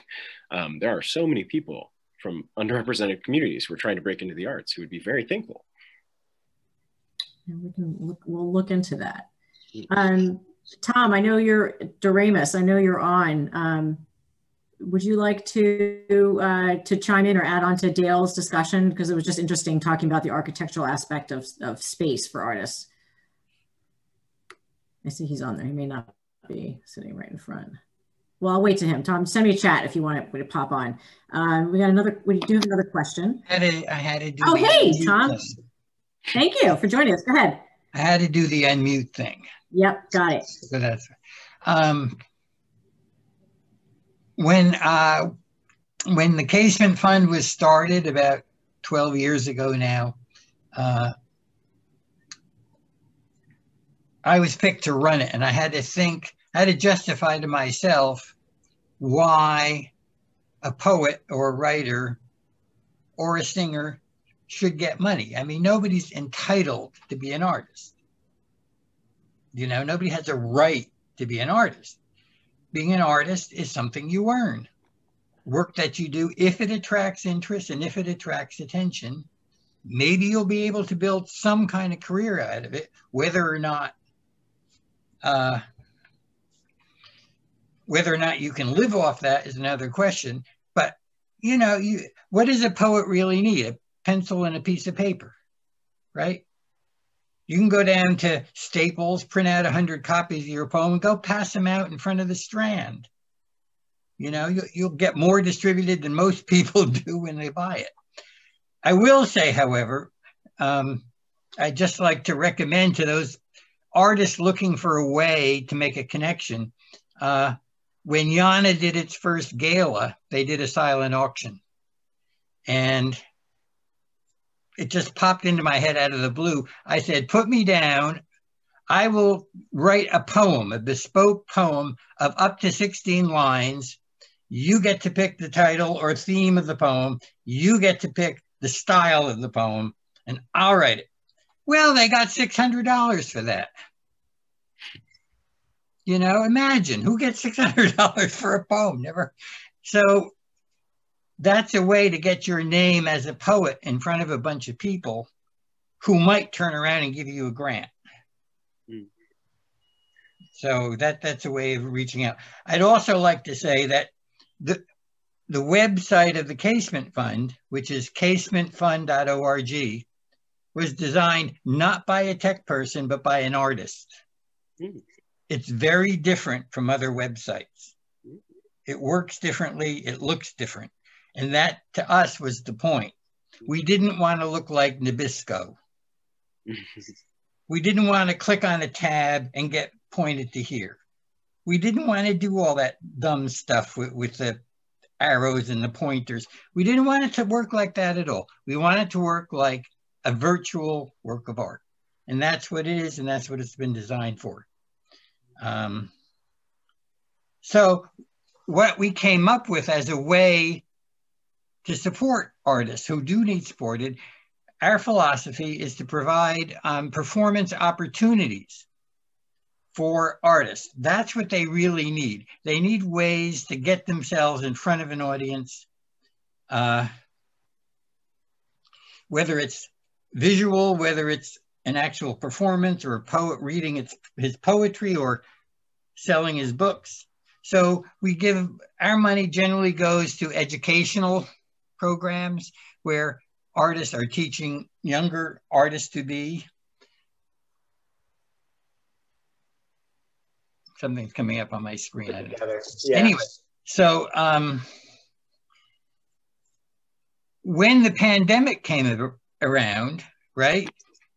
There are so many people from underrepresented communities who are trying to break into the arts who would be very thankful. We'll look into that. Tom, I know you're Doremus. I know you're on. Would you like to chime in or add on to Dale's discussion? Because it was just interesting talking about the architectural aspect of space for artists. I see he's on there. He may not be sitting right in front. Well, I'll wait to him. Tom, send me a chat if you want it to pop on. We do have another question. I had to do. Oh, hey, Tom. Thank you for joining us. Go ahead. I had to do the unmute thing. Yep, got it. So that's when the Casement Fund was started about 12 years ago now. I was picked to run it, and I had to justify to myself why a poet or a writer or a singer should get money. I mean, nobody's entitled to be an artist. Nobody has a right to be an artist. Being an artist is something you earn. Work that you do, if it attracts interest and if it attracts attention, maybe you'll be able to build some kind of career out of it. Whether or not you can live off that is another question. But what does a poet really need? A pencil and a piece of paper, right? You can go down to Staples, print out 100 copies of your poem, and go pass them out in front of the Strand. You'll get more distributed than most people do when they buy it. I will say, however, I'd just like to recommend to those artists looking for a way to make a connection. When YANA did its first gala, they did a silent auction. And it just popped into my head out of the blue. I said, put me down. I will write a poem, a bespoke poem of up to 16 lines. You get to pick the title or theme of the poem. You get to pick the style of the poem. and I'll write it. Well, they got $600 for that. You know, imagine who gets $600 for a poem? Never. So that's a way to get your name as a poet in front of a bunch of people who might turn around and give you a grant. So that's a way of reaching out. I'd also like to say that the website of the Casement Fund, which is casementfund.org, was designed not by a tech person, but by an artist. It's very different from other websites. It works differently, it looks different. And that, to us, was the point. We didn't want to look like Nabisco. We didn't want to click on a tab and get pointed to here. We didn't want to do all that dumb stuff with the arrows and the pointers. We didn't want it to work like that at all. We want it to work like a virtual work of art. And that's what it is, and that's what it's been designed for. So what we came up with as a way to support artists who do need supported, our philosophy is to provide performance opportunities for artists. That's what they really need. They need ways to get themselves in front of an audience, whether it's visual, whether it's an actual performance or a poet reading his poetry or selling his books. So we give, our money generally goes to educational programs where artists are teaching younger artists to be. Something's coming up on my screen. I don't know. Yeah. Anyway, so when the pandemic came around, right,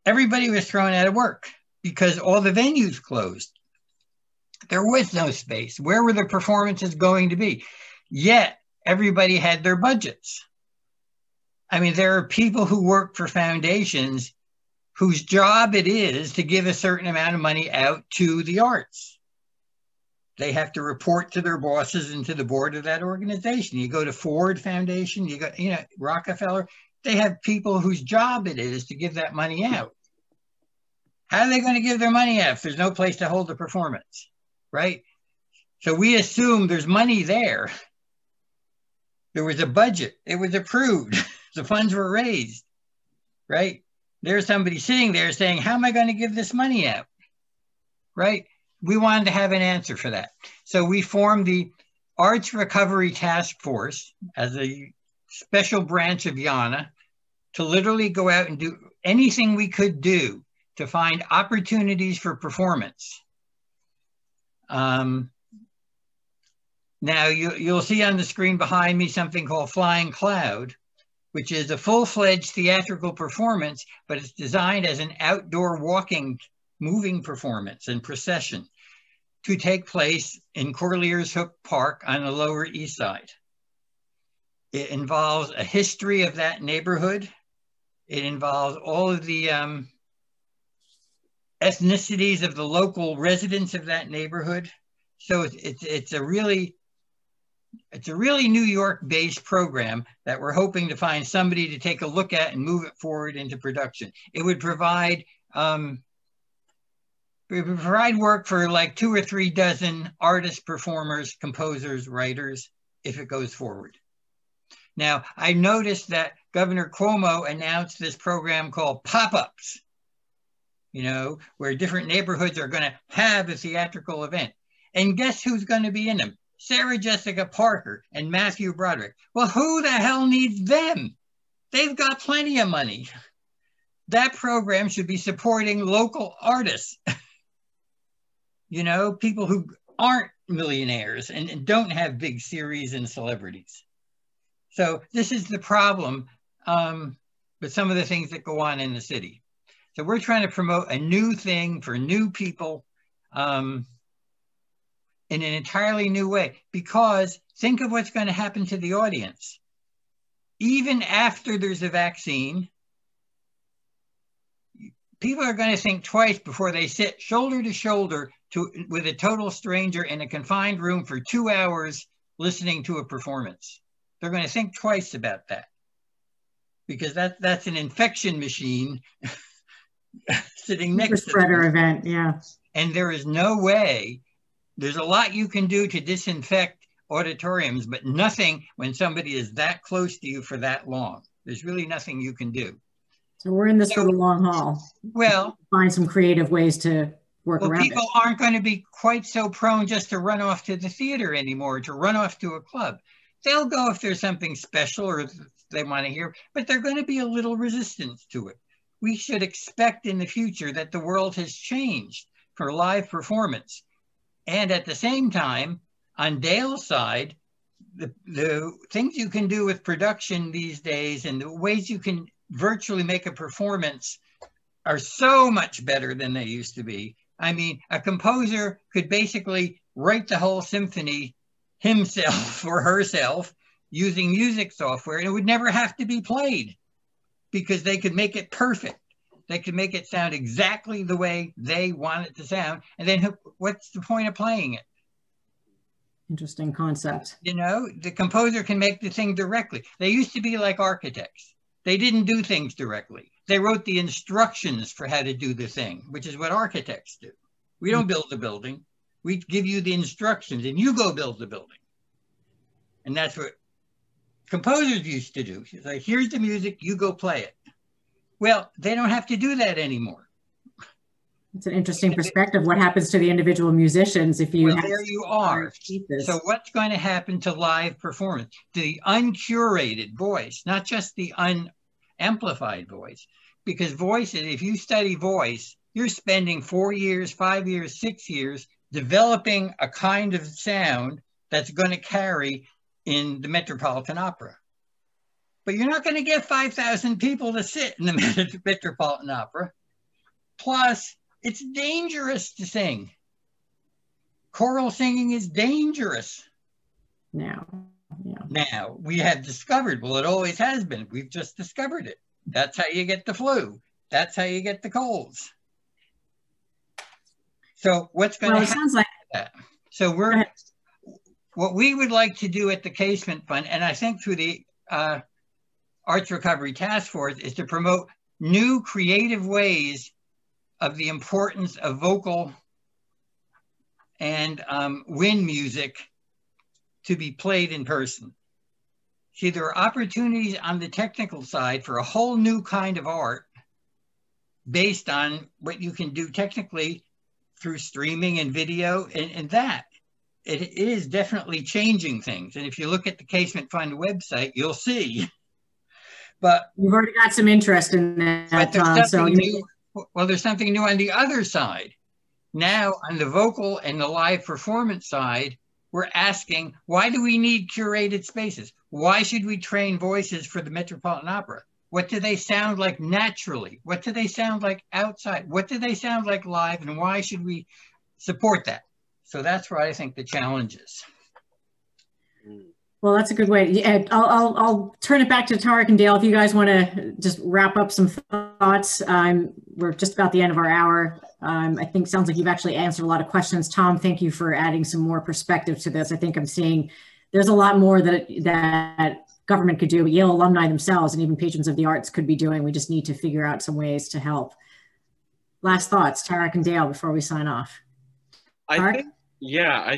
everybody was thrown out of work because all the venues closed. There was no space. Where were the performances going to be? Yet everybody had their budgets. I mean, there are people who work for foundations whose job it is to give a certain amount of money out to the arts. They have to report to their bosses and to the board of that organization. You go to Ford Foundation, you go, you know, Rockefeller, they have people whose job it is to give that money out. How are they going to give their money out if there's no place to hold the performance, right? So we assume there's money there. There was a budget. It was approved. The funds were raised, right? There's somebody sitting there saying, how am I going to give this money out, right? We wanted to have an answer for that. So we formed the Arts Recovery Task Force as a special branch of YANA to literally go out and do anything we could do to find opportunities for performance. Now you'll see on the screen behind me something called Flying Cloud, which is a full-fledged theatrical performance, but it's designed as an outdoor walking, moving performance and procession to take place in Corlears Hook Park on the Lower East Side. It involves a history of that neighborhood. It involves all of the ethnicities of the local residents of that neighborhood. So it's a really New York-based program that we're hoping to find somebody to take a look at and move it forward into production. It would provide work for like 2 or 3 dozen artists, performers, composers, writers, if it goes forward. Now, I noticed that Governor Cuomo announced this program called Pop-Ups, you know, where different neighborhoods are going to have a theatrical event. And guess who's going to be in them? Sarah Jessica Parker and Matthew Broderick. Well, who the hell needs them? They've got plenty of money. That program should be supporting local artists. You know, people who aren't millionaires and don't have big series and celebrities. So this is the problem with some of the things that go on in the city. So we're trying to promote a new thing for new people in an entirely new way, because think of what's going to happen to the audience. Even after there's a vaccine, people are going to think twice before they sit shoulder to shoulder with a total stranger in a confined room for 2 hours listening to a performance. They're going to think twice about that. because that's an infection machine sitting next to spreader them. event, yeah. And there is no way, there's a lot you can do to disinfect auditoriums, but nothing when somebody is that close to you for that long. There's really nothing you can do. So we're in this for the long haul. Well, find some creative ways to work around people it. aren't going to be quite so prone just to run off to the theater anymore, to run off to a club. They'll go if there's something special or they want to hear, but they're going to be a little resistance to it. We should expect in the future that the world has changed for live performance. And at the same time, on Dale's side, the things you can do with production these days and the ways you can virtually make a performance are so much better than they used to be. I mean, a composer could basically write the whole symphony himself or herself using music software, and it would never have to be played because they could make it perfect. They could make it sound exactly the way they want it to sound. And then what's the point of playing it? Interesting concept. You know, the composer can make the thing directly. They used to be like architects. They didn't do things directly. They wrote the instructions for how to do the thing, which is what architects do. We don't build the building. We give you the instructions and you go build the building. And that's what composers used to do. She's like, here's the music, you go play it. Well, they don't have to do that anymore. It's an interesting perspective. What happens to the individual musicians if you... Well, there you are. So what's going to happen to live performance? To the uncurated voice, not just the unamplified voice. Because voice, if you study voice, you're spending 4 years, 5 years, 6 years developing a kind of sound that's going to carry in the Metropolitan Opera. But you're not going to get 5,000 people to sit in the Metropolitan Opera. Plus, it's dangerous to sing. Choral singing is dangerous. Now, yeah. Now, we have discovered, well, it always has been. We've just discovered it. That's how you get the flu. That's how you get the colds. So what's going to happen? Sounds like that? So what we would like to do at the Casement Fund, and I think through the Arts Recovery Task Force, is to promote new creative ways of the importance of vocal and wind music to be played in person. See, there are opportunities on the technical side for a whole new kind of art based on what you can do technically through streaming and video, and that. It is definitely changing things. And if you look at the Casement Fund website, you'll see. But we've already got some interest in that, Tom. So well, there's something new on the other side. Now, on the vocal and the live performance side, we're asking, why do we need curated spaces? Why should we train voices for the Metropolitan Opera? What do they sound like naturally? What do they sound like outside? What do they sound like live? And why should we support that? So that's where I think the challenge is. Well, that's a good way. Yeah, I'll turn it back to Taric and Dale if you guys want to just wrap up some thoughts. We're just about the end of our hour. I think it sounds like you've actually answered a lot of questions. Tom, thank you for adding some more perspective to this. I think I'm seeing there's a lot more that government could do, Yale alumni themselves and even patrons of the arts could be doing. We just need to figure out some ways to help. Last thoughts, Taric and Dale, before we sign off. I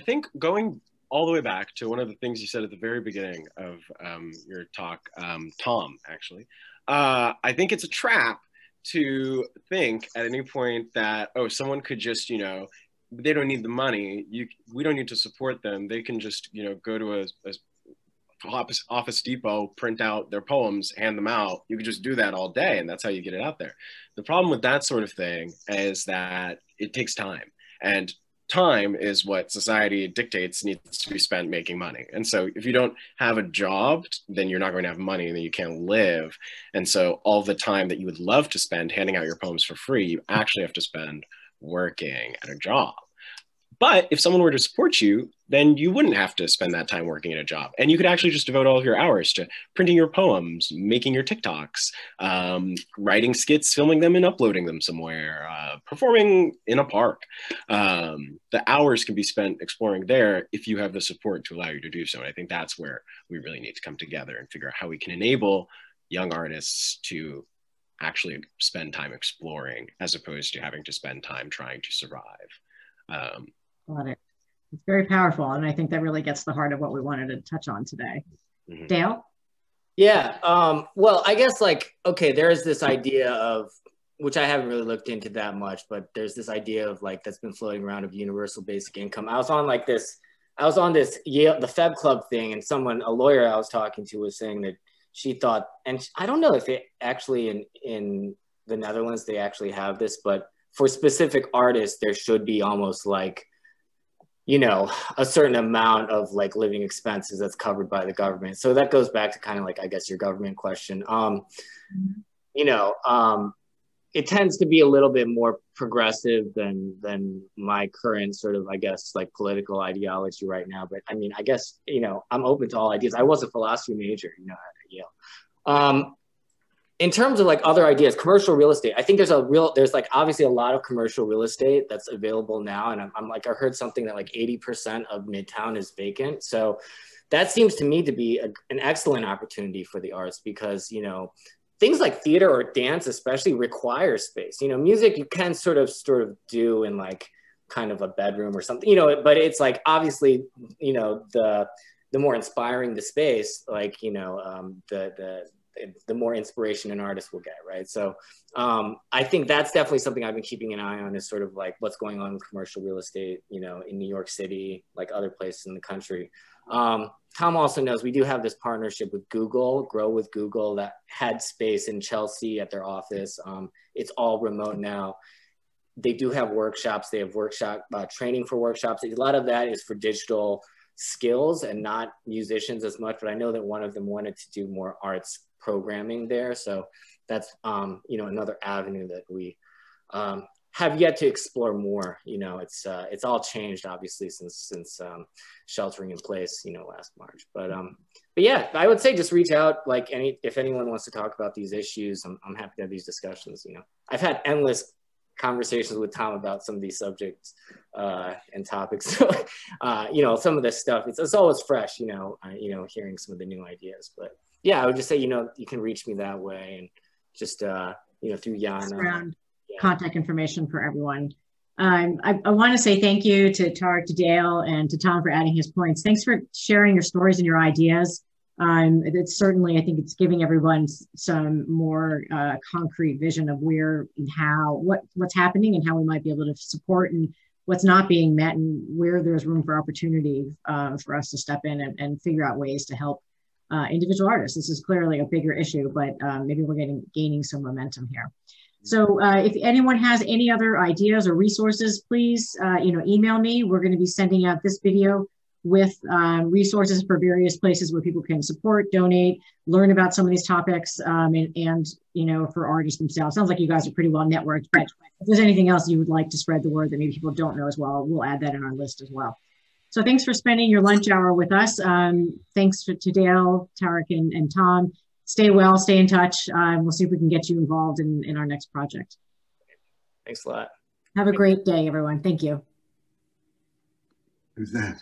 think going all the way back to one of the things you said at the very beginning of your talk, Tom, actually, I think it's a trap to think at any point that, oh, someone could just, you know, they don't need the money. We don't need to support them. They can just, you know, go to a Office Depot, print out their poems, hand them out. You can just do that all day, and that's how you get it out there. The problem with that sort of thing is that it takes time, and time is what society dictates needs to be spent making money. And so if you don't have a job, then you're not going to have money and then you can't live. And so all the time that you would love to spend handing out your poems for free, you actually have to spend working at a job. But if someone were to support you, then you wouldn't have to spend that time working at a job. And you could actually just devote all of your hours to printing your poems, making your TikToks, writing skits, filming them and uploading them somewhere, performing in a park. The hours can be spent exploring there if you have the support to allow you to do so. And I think that's where we really need to come together and figure out how we can enable young artists to actually spend time exploring as opposed to having to spend time trying to survive. Got it. It's very powerful. And I think that really gets to the heart of what we wanted to touch on today. Mm-hmm. Dale? Yeah. Well, I guess like, okay, there's this idea of, which I haven't really looked into that much, but there's this idea of like, that's been floating around of universal basic income. I was on this Yale, the Feb Club thing, and a lawyer I was talking to was saying that she thought, and I don't know if it actually in the Netherlands, they actually have this, but for specific artists, there should be almost like, you know, a certain amount of like living expenses that's covered by the government. So that goes back to kind of like, I guess, your government question. You know, it tends to be a little bit more progressive than my current sort of, I guess, like political ideology right now. But I mean, I guess, you know, I'm open to all ideas. I was a philosophy major, you know, at Yale. In terms of like other ideas, commercial real estate, I think there's like obviously a lot of commercial real estate that's available now. And I'm like, I heard something that like 80% of Midtown is vacant. So that seems to me to be an excellent opportunity for the arts because, you know, things like theater or dance especially require space. You know, music you can sort of do in like kind of a bedroom or something, you know, but it's like obviously, you know, the more inspiring the space, like, you know, the more inspiration an artist will get, right? So I think that's definitely something I've been keeping an eye on is sort of like what's going on with commercial real estate, you know, in New York City, like other places in the country. Tom also knows we do have this partnership with Google, Grow with Google, that had space in Chelsea at their office. It's all remote now. They do have workshops. They have training for workshops. A lot of that is for digital skills and not musicians as much, but I know that one of them wanted to do more arts programming there. So that's, you know, another avenue that we have yet to explore more. You know, it's all changed obviously since sheltering in place, you know, last March. But yeah, I would say just reach out. Like if anyone wants to talk about these issues, I'm happy to have these discussions. You know, I've had endless conversations with Tom about some of these subjects and topics. So, you know, some of this stuff, it's always fresh. You know, hearing some of the new ideas. But yeah, I would just say, you know, you can reach me that way and just you know, through YANA. Contact information for everyone. I want to say thank you to Taric, to Dale, and to Tom for adding his points. Thanks for sharing your stories and your ideas. It's certainly, I think it's giving everyone some more concrete vision of where and how, what's happening and how we might be able to support and what's not being met and where there's room for opportunity for us to step in and figure out ways to help individual artists. This is clearly a bigger issue, but maybe we're gaining some momentum here. So if anyone has any other ideas or resources, please, you know, email me. We're going to be sending out this video with resources for various places where people can support, donate, learn about some of these topics, and you know, for artists themselves. Sounds like you guys are pretty well networked, but if there's anything else you would like to spread the word that maybe people don't know as well, we'll add that in our list as well. So thanks for spending your lunch hour with us. Thanks to Dale, Taric, and Tom. Stay well, stay in touch. We'll see if we can get you involved in our next project. Thanks a lot. Have a great day, everyone. Thank you. Who's that?